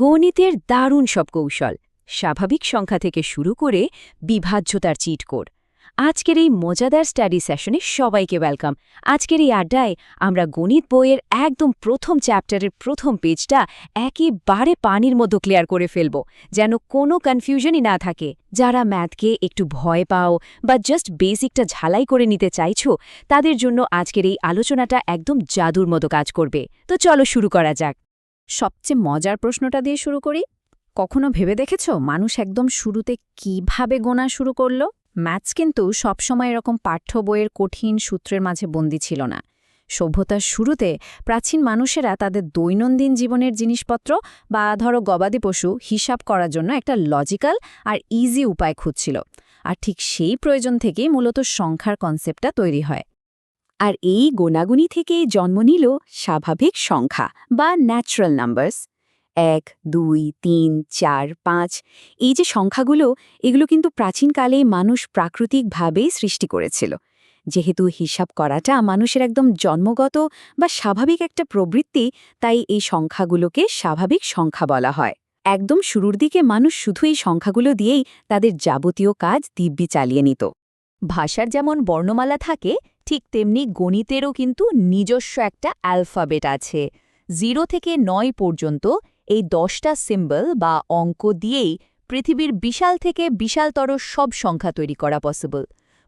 গণিতের দারুণ সব কৌশল, স্বাভাবিক সংখ্যা থেকে শুরু করে বিভাজ্যতার চিট কোড। আজকের এই মজাদার স্টাডি সেশনে সবাইকে ওয়েলকাম। আজকের এই আড্ডায় আমরা গণিত বইয়ের একদম প্রথম চ্যাপ্টারের প্রথম পেজটা একেবারে পানির মতো ক্লিয়ার করে ফেলব, যেন কোনো কনফিউশনই না থাকে। যারা ম্যাথকে একটু ভয় পাও বা জাস্ট বেসিকটা ঝালাই করে নিতে চাইছো, তাদের জন্য আজকের এই আলোচনাটা একদম জাদুর মতো কাজ করবে। তো চলো শুরু করা যাক। সবচেয়ে মজার প্রশ্নটা দিয়ে শুরু করি। কখনো ভেবে দেখেছ মানুষ একদম শুরুতে কিভাবে গোনা শুরু করলো? ম্যাথস কিন্তু সবসময় এরকম পাঠ্য বইয়ের কঠিন সূত্রের মাঝে বন্দী ছিল না। সভ্যতার শুরুতে প্রাচীন মানুষেরা তাদের দৈনন্দিন জীবনের জিনিসপত্র বা ধরো গবাদি পশু হিসাব করার জন্য একটা লজিক্যাল আর ইজি উপায় খুঁজছিল। আর ঠিক সেই প্রয়োজন থেকেই মূলত সংখ্যার কনসেপ্টটা তৈরি হয়। আর এই গোনাগুনি থেকেই জন্ম নিল স্বাভাবিক সংখ্যা বা ন্যাচারাল নাম্বারস। 1, 2, 3, 4, 5 এই যে সংখ্যাগুলো, এগুলো কিন্তু প্রাচীনকালে মানুষ প্রাকৃতিকভাবেই সৃষ্টি করেছিল। যেহেতু হিসাব করাটা মানুষের একদম জন্মগত বা স্বাভাবিক একটা প্রবৃত্তি, তাই এই সংখ্যাগুলোকে স্বাভাবিক সংখ্যা বলা হয়। একদম শুরুর দিকে মানুষ শুধু এই সংখ্যাগুলো দিয়েই তাদের যাবতীয় কাজ দিব্যি চালিয়ে নিত। ভাষার যেমন বর্ণমালা থাকে, ঠিক তেমনি গণিতেরও কিন্তু নিজস্ব একটা অ্যালফাবেট আছে। 0 থেকে 9 পর্যন্ত এই 10টা সিম্বল বা অঙ্ক দিয়েই পৃথিবীর বিশাল থেকে বিশালতর সব সংখ্যা তৈরি করা পসিবল।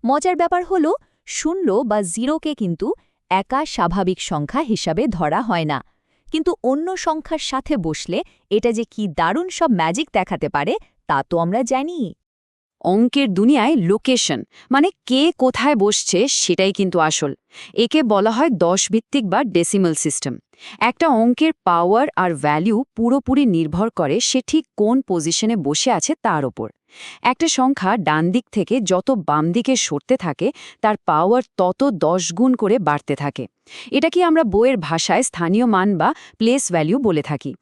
মজার ব্যাপার হলো, 0 বা 0কে কিন্তু একা স্বাভাবিক সংখ্যা হিসাবে ধরা হয় না, কিন্তু অন্য সংখ্যার সাথে বসলে এটা যে কি দারুণ সব ম্যাজিক দেখাতে পারে তা তো আমরা জানি। অঙ্কের দুনিয়ায় লোকেশন মানে কে কোথায় বসছে সেটাই কিন্তু আসল। একে বলা হয় 10 ভিত্তিক বা ডেসিমাল সিস্টেম। একটা অঙ্কের পাওয়ার আর ভ্যালু পুরোপুরি নির্ভর করে সে ঠিক কোন পজিশনে বসে আছে তার ওপর। একটা সংখ্যা ডান দিক থেকে যত বাম দিকে সরতে থাকে, তার পাওয়ার তত 10 গুণ করে বাড়তে থাকে। এটা কি আমরা বইয়ের ভাষায় স্থানীয় মান বা প্লেস ভ্যালু বলে থাকি।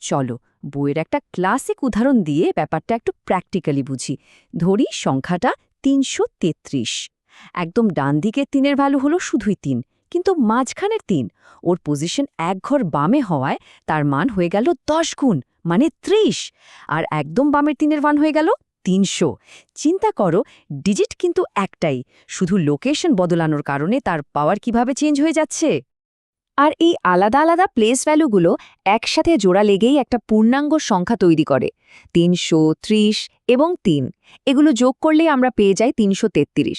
চলো বইয়ের একটা ক্লাসিক উদাহরণ দিয়ে ব্যাপারটা একটু প্র্যাকটিক্যালি বুঝি। ধরি সংখ্যাটা 333। একদম ডান দিকের 3-এর ভ্যালু হলো শুধুই 3, কিন্তু মাঝখানের 3 ওর পজিশন এক ঘর বামে হওয়ায় তার মান হয়ে গেল 10 গুণ, মানে 30। আর একদম বামের 3-এর মান হয়ে গেল 300। চিন্তা করো, ডিজিট কিন্তু একটাই, শুধু লোকেশন বদলানোর কারণে তার পাওয়ার কিভাবে চেঞ্জ হয়ে যাচ্ছে। আর এই আলাদা আলাদা প্লেস ভ্যালুগুলো একসাথে জোড়া লেগেই একটা পূর্ণাঙ্গ সংখ্যা তৈরি করে। 330 এবং 3 এগুলো যোগ করলেই আমরা পেয়ে যাই 333।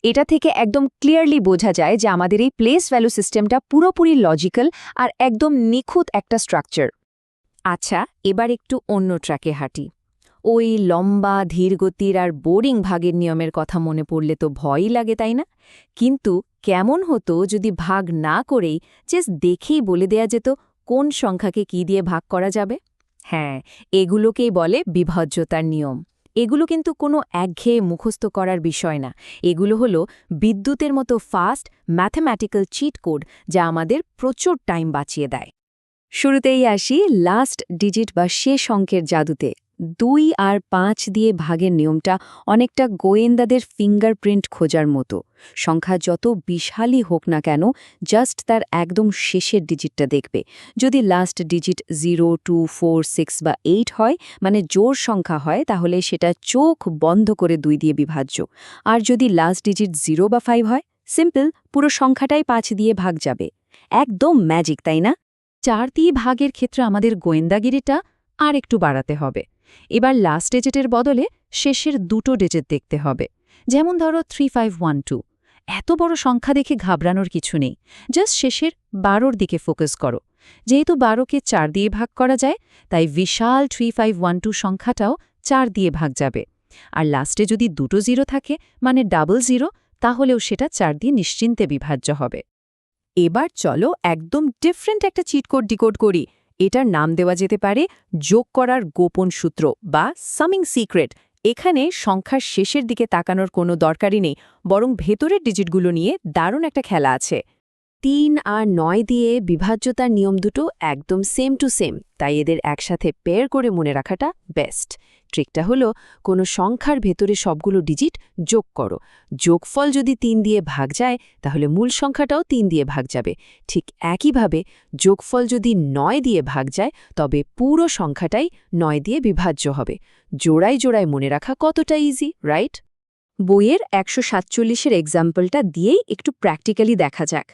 এটা থেকে একদম ক্লিয়ারলি বোঝা যায় যে আমাদের এই প্লেস ভ্যালু সিস্টেমটা পুরোপুরি লজিক্যাল আর একদম নিখুঁত একটা স্ট্রাকচার। আচ্ছা, এবার একটু অন্য ট্র্যাকে হাঁটি। ওই লম্বা ধীরগতির আর বোরিং ভাগের নিয়মের কথা মনে পড়লে তো ভয়ই লাগে, তাই না? কিন্তু কেমন হতো যদি ভাগ না করেই জাস্ট দেখেই বলে দেয়া যেত কোন সংখ্যাকে কি দিয়ে ভাগ করা যাবে? হ্যাঁ, এগুলোকেই বলে বিভাজ্যতার নিয়ম। এগুলো কিন্তু কোনো একঘেয়ে মুখস্থ করার বিষয় না। এগুলো হলো বিদ্যুতের মতো ফাস্ট ম্যাথমেটিক্যাল চিট কোড, যা আমাদের প্রচুর টাইম বাঁচিয়ে দেয়। শুরুতেই আসি লাস্ট ডিজিট বা শেষ অঙ্কের জাদুতে। 2 আর 5 দিয়ে ভাগের নিয়মটা অনেকটা গোয়েন্দাদের ফিঙ্গারপ্রিন্ট খোঁজার মতো। সংখ্যা যত বিশালই হোক না কেন, জাস্ট তার একদম শেষের ডিজিটটা দেখবে। যদি লাস্ট ডিজিট 0, 2, 4, 6 বা 8 হয়, মানে জোড় সংখ্যা হয়, তাহলে সেটা চোখ বন্ধ করে 2 দিয়ে বিভাজ্য। আর যদি লাস্ট ডিজিট 0 বা 5 হয়, সিম্পল, পুরো সংখ্যাটাই 5 দিয়ে ভাগ যাবে। একদম ম্যাজিক, তাই না? 4 দিয়ে ভাগের ক্ষেত্রে আমাদের গোয়েন্দাগিরিটা আর একটু বাড়াতে হবে। এবার লাস্ট ডিজিটের বদলে শেষের দুটো ডিজিট দেখতে হবে। যেমন ধরো 3512। এত বড় সংখ্যা দেখে ঘাবড়ানোর কিছু নেই, জাস্ট শেষের 12-র দিকে ফোকাস করো। যেহেতু 12কে 4 দিয়ে ভাগ করা যায়, তাই বিশাল 3512 সংখ্যাটাও 4 দিয়ে ভাগ যাবে। আর লাস্টে যদি দুটো 0 থাকে, মানে ডাবল 0, তাহলেও সেটা 4 দিয়ে নিশ্চিন্তে বিভাজ্য হবে। এবার চলো একদম ডিফারেন্ট একটা চিটকোড ডিকোড করি। এটার নাম দেওয়া যেতে পারে যোগ করার গোপন সূত্র বা সামিং সিক্রেট। এখানে সংখ্যার শেষের দিকে তাকানোর কোনো দরকারই নেই, বরং ভেতরের ডিজিটগুলো নিয়ে দারুণ একটা খেলা আছে। 3 আর 9 দিয়ে বিভাজ্যতার নিয়ম দুটো একদম সেম টু সেম, তাই এদের একসাথে পেয়ার করে মনে রাখাটা বেস্ট। ট্রিকটা হলো কোনো সংখ্যার ভেতরে সবগুলো ডিজিট যোগ করো। যোগফল যদি 3 দিয়ে ভাগ যায় তাহলে মূল সংখ্যাটাও 3 দিয়ে ভাগ যাবে। ঠিক একইভাবে যোগফল যদি 9 দিয়ে ভাগ যায় তবে পুরো সংখ্যাটাই 9 দিয়ে বিভাজ্য হবে। জোড়ায় জোড়ায় মনে রাখা কতটা ইজি, রাইট? বইয়ের 147-এর এক্সাম্পলটা দিয়েই একটু প্র্যাকটিক্যালি দেখা যাক।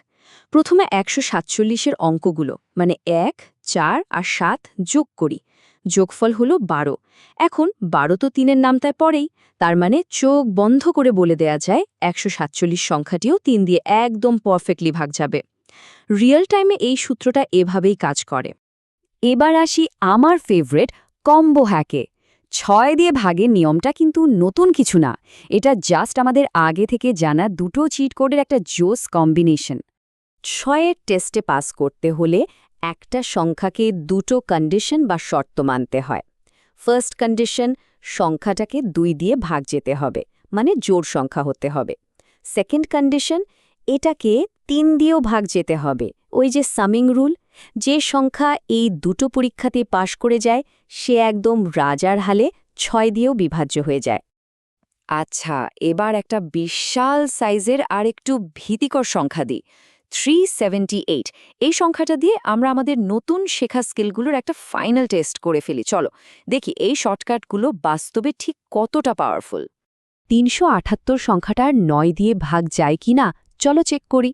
প্রথমে 147-এর অঙ্কগুলো মানে 1, 4 আর 7 যোগ করি। যোগফল হলো 12। এখন 12 তো 3-এর নামতায় পড়েই, তার মানে চোখ বন্ধ করে বলে দেয়া যায় 147 সংখ্যাটিও 3 দিয়ে একদম পারফেক্টলি ভাগ যাবে। রিয়েল টাইমে এই সূত্রটা এভাবেই কাজ করে। এবার আসি আমার ফেভারিট কম্বো হ্যাকে। 6 দিয়ে ভাগের নিয়মটা কিন্তু নতুন কিছু না, এটা জাস্ট আমাদের আগে থেকে জানা দুটো চিট কোডের একটা জোস কম্বিনেশন। 6-এর টেস্টে পাস করতে হলে একটা সংখ্যাকে দুটো কন্ডিশন বা শর্ত মানতে হয়। ফার্স্ট কন্ডিশন, সংখ্যাটাকে 2 দিয়ে ভাগ যেতে হবে, মানে জোড় সংখ্যা হতে হবে। সেকেন্ড কন্ডিশন, এটাকে 3 দিয়েও ভাগ যেতে হবে, ওই যে সামিং রুল। যে সংখ্যা এই দুটো পরীক্ষাতে পাশ করে যায় সে একদম রাজার হালে 6 দিয়েও বিভাজ্য হয়ে যায়। আচ্ছা, এবার একটা বিশাল সাইজের আর একটু ভীতিকর সংখ্যা দিই, 378। এই সংখ্যাটা দিয়ে আমরা আমাদের নতুন শেখা স্কিলগুলোর একটা ফাইনাল টেস্ট করে ফেলি। চলো দেখি এই শর্টকাটগুলো বাস্তবে ঠিক কতটা পাওয়ারফুল। 378 সংখ্যাটার 9 দিয়ে ভাগ যায় কি না চলো চেক করি।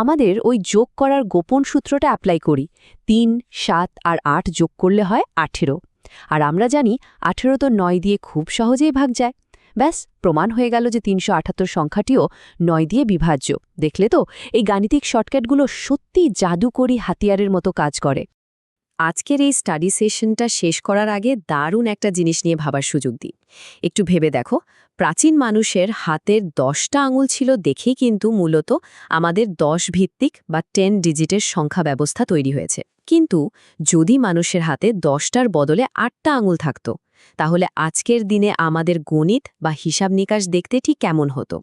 আমাদের ওই যোগ করার গোপন সূত্রটা অ্যাপ্লাই করি। 3, 7 আর 8 যোগ করলে হয় 18। আর আমরা জানি 18 তো 9 দিয়ে খুব সহজেই ভাগ যায়। ব্যাস, প্রমাণ হয়ে গেল যে 378 সংখ্যাটিও 9 দিয়ে বিভাজ্য। দেখলে তো, এই গাণিতিক শর্টকাটগুলো সত্যিই জাদুকরি হাতিয়ারের মতো কাজ করে। আজকের এই স্টাডি সেশনটা শেষ করার আগে দারুণ একটা জিনিস নিয়ে ভাবার সুযোগ দিই। একটু ভেবে দেখো, প্রাচীন মানুষের হাতের 10টা আঙুল ছিল দেখেই কিন্তু মূলত আমাদের 10 ভিত্তিক বা 10 ডিজিটের সংখ্যা ব্যবস্থা তৈরি হয়েছে। কিন্তু যদি মানুষের হাতে 10টার বদলে 8টা আঙুল থাকত, তাহলে আজকের দিনে আমাদের গণিত বা হিসাব নিকাশ দেখতে ঠিক কেমন হতো?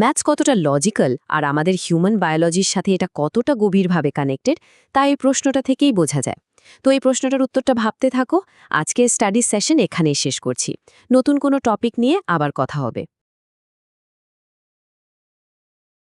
ম্যাথস কতটা লজিক্যাল আর আমাদের হিউম্যান বায়োলজির সাথে এটা কতটা গভীরভাবে কানেক্টেড, তা এই প্রশ্নটা থেকেই বোঝা যায়। তো এই প্রশ্নটার উত্তরটা ভাবতে থাকো। আজকের স্টাডি সেশন এখানেই শেষ করছি। নতুন কোনো টপিক নিয়ে আবার কথা হবে।